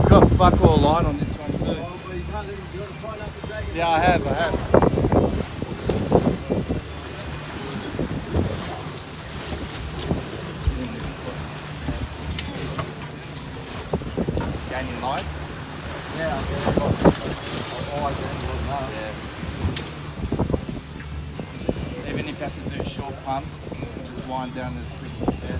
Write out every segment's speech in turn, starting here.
got fuck all line on this one too. Oh, but you can't let him, you got to try not to drag it. Yeah, I have. Gaining light? Yeah, Yeah. Even if you have to do short pumps, just wind down as quick as you can.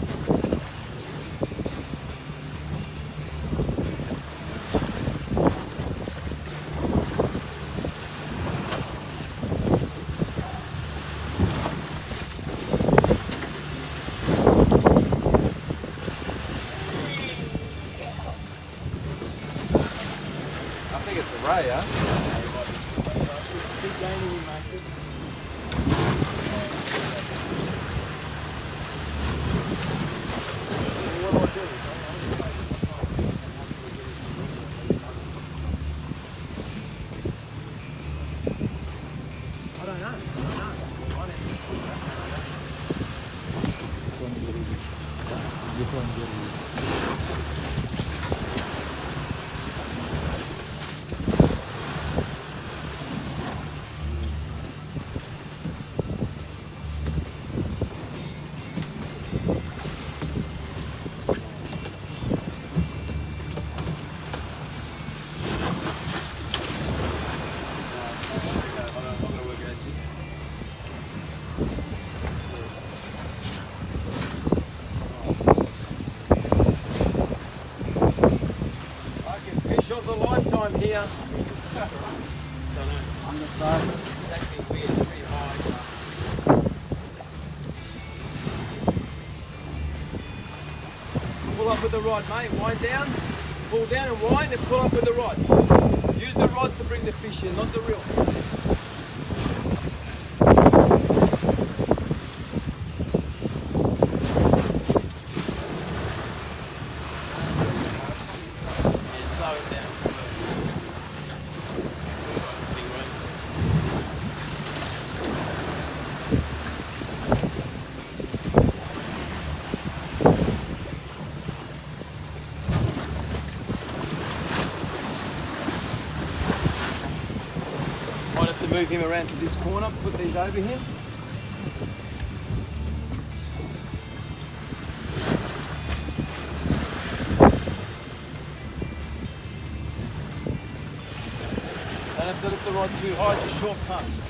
I think it's a ray, huh? keep gaining him, mate. What do I do? I don't know. This one good. Fish of the lifetime here. On the side. It's actually weird, it's pretty high. Pull up with the rod, mate. Wind down. Pull down and wind and pull up with the rod. Use the rod to bring the fish in, not the reel. Might have to move him around to this corner, put these over him. Don't have to lift the rod too high, just short pumps.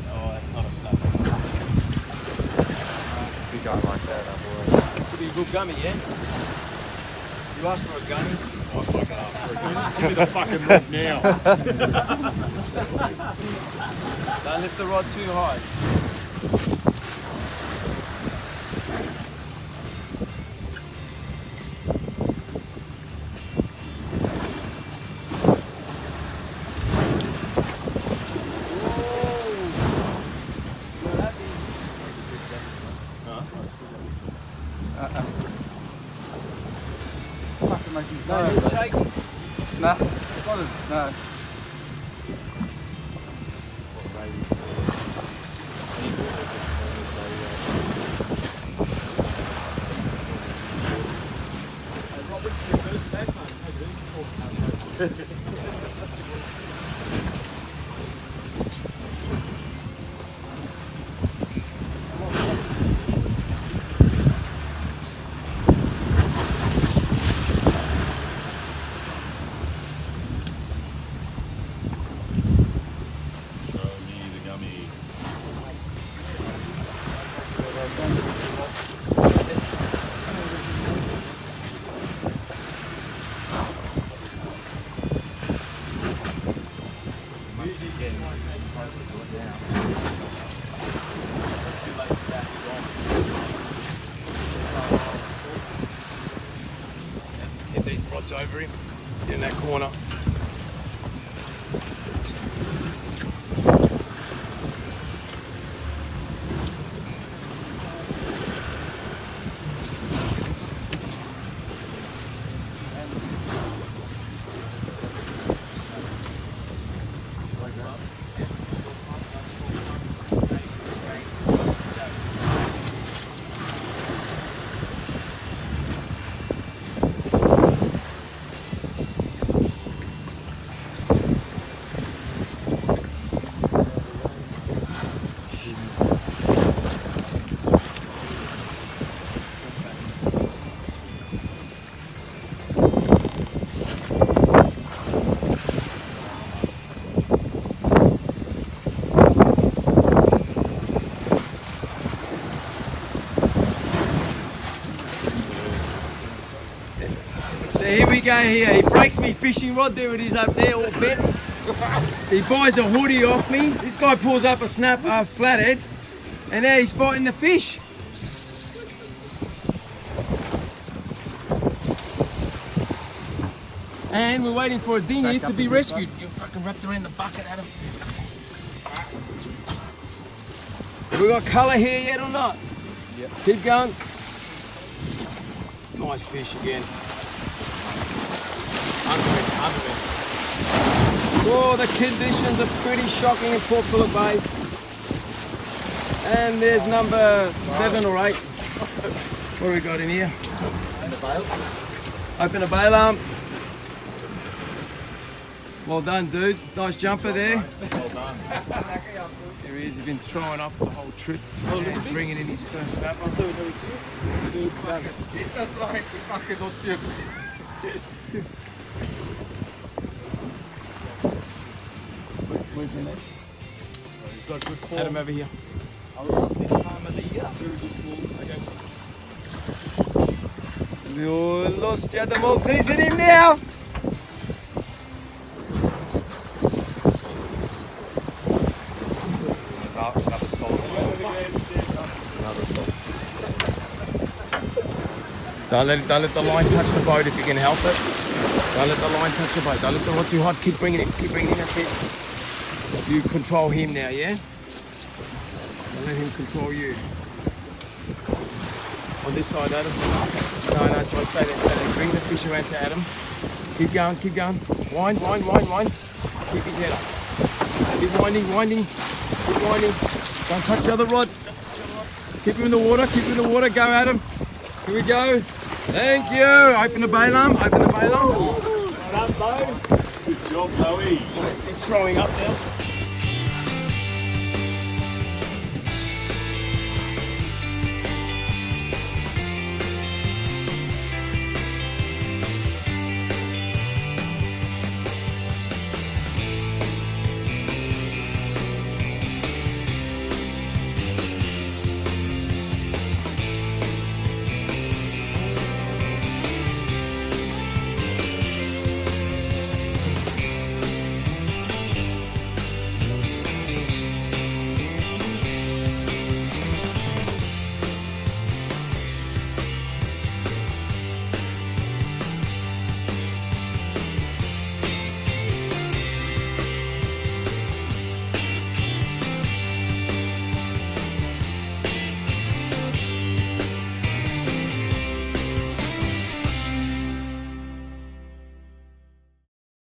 Oh, that's not a snub. Big guy like that, Could be a good gummy, yeah? You asked for a gummy? I fucking asked for a gun. Give me the fucking rod now. Don't lift the rod too high. Fucking make him No go. head shakes. Nah. No. Show me the gummy. Usually getting close to it now. Too late for that, you're gone. Let's get these rods over him. Get in that corner. go here. He breaks me fishing rod. There it is up there, all bent. He buys a hoodie off me. This guy pulls up a flathead, and now he's fighting the fish. And we're waiting for a dinghy to be rescued. You're fucking wrapped around the bucket, Adam. We got colour here yet or not? Yep. Keep going. Nice fish again. Under it. Oh, the conditions are pretty shocking in Port Phillip Bay. And there's number 7 or 8. What do we got in here? Open a bail arm. Well done, dude. Nice jumper there. Well done. There he is. He's been throwing up the whole trip. And bringing in his first snapper. Pesta Strike, fucking not tip. Where's the net? He's got good form. Adam, over here. You lost the other Maltese in him now. Don't let the line touch the boat if you can help it. Don't let the line touch the boat. Don't let the rod too hard. Keep bringing it. That's it. You control him now, yeah? Don't let him control you. On this side, Adam. No, it's right. Stay there. Bring the fish around to Adam. Keep going. Wind. Keep his head up. Keep winding. Don't touch the other rod. Keep him in the water. Go, Adam. Here we go. Thank you. Open the bail arm. Good job, Chloe. He's throwing up now.